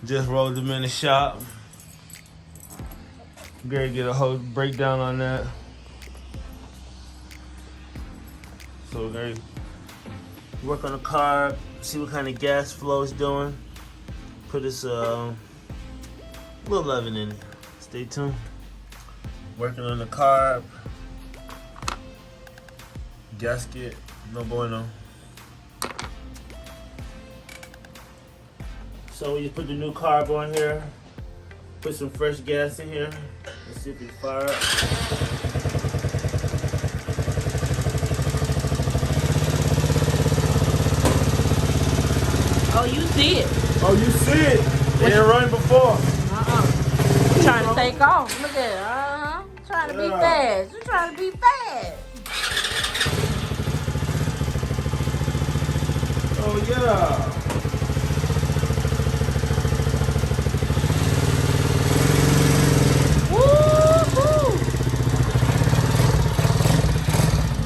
Just rolled them in the shop. Gary get a whole breakdown on that. So Gary work on the car, see what kind of gas flow it's doing. Put this little oven in it. Stay tuned. Working on the carb. Gasket, no bueno. So we just put the new carb on here. Put some fresh gas in here. Let's see if it fire up. Oh, you see it. Oh, you see it. They didn't run before. Trying to take off. Look at it. Trying to be fast. You're trying to be fast. Oh, yeah.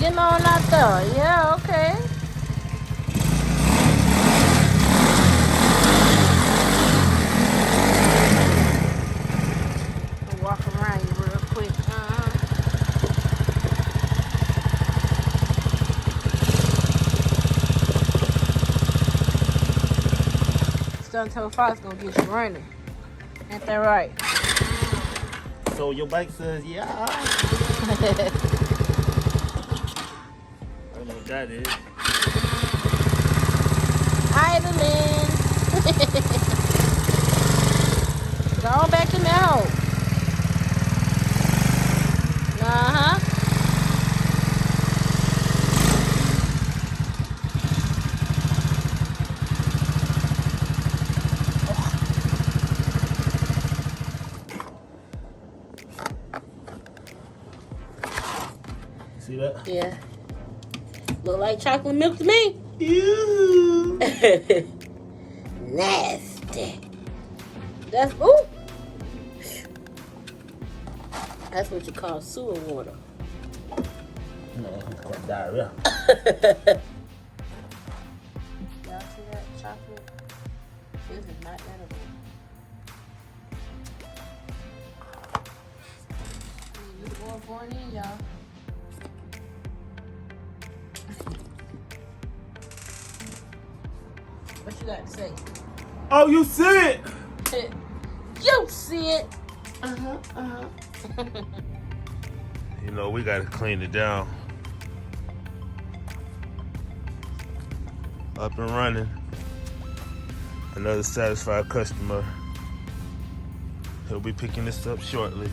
Getting on out there. Yeah, okay. I'll walk around you real quick. Stun Toe Fox gonna get you running. Ain't that right? So your bike says, yeah. I don't know what that is. Idling. Go on back to the house. See that? Yeah. Look like chocolate milk to me. Ew. Nasty. That's ooh. That's what you call sewer water. No, it's called diarrhea. Y'all see that chocolate? This is not edible. This boy going in, y'all. What you got to say? Oh, you see it? You see it. You know, we gotta clean it down. Up and running. Another satisfied customer. He'll be picking this up shortly.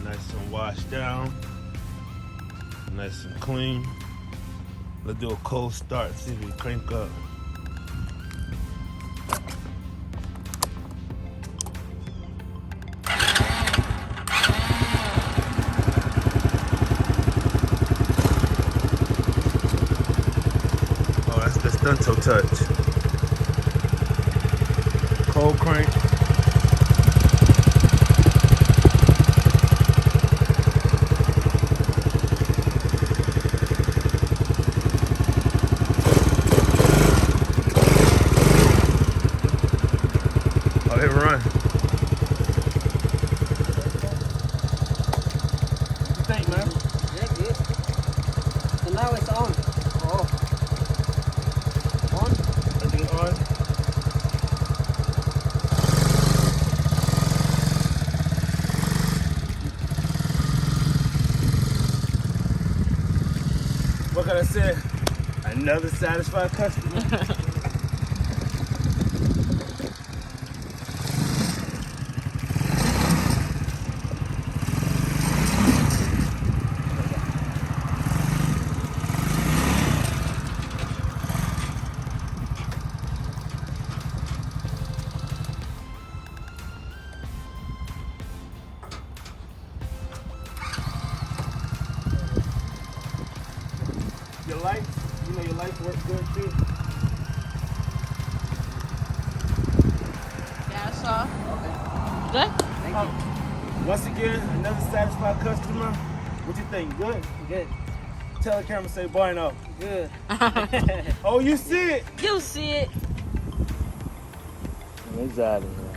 Nice and washed down. Nice and clean. Let's do a cold start, see if we crank up. Oh, that's the stunto touch. Cold crank. Run. What you think, man? Yeah, good. So now it's on. Oh. On? Is it on? What can I say? Another satisfied customer. Your lights, you know your lights work good too. Yeah, I saw. Good? Thank you. Once again, another satisfied customer. What you think? Good? Good. tell the camera, say bueno. Good. Oh, you see it? You see it. It's out of here.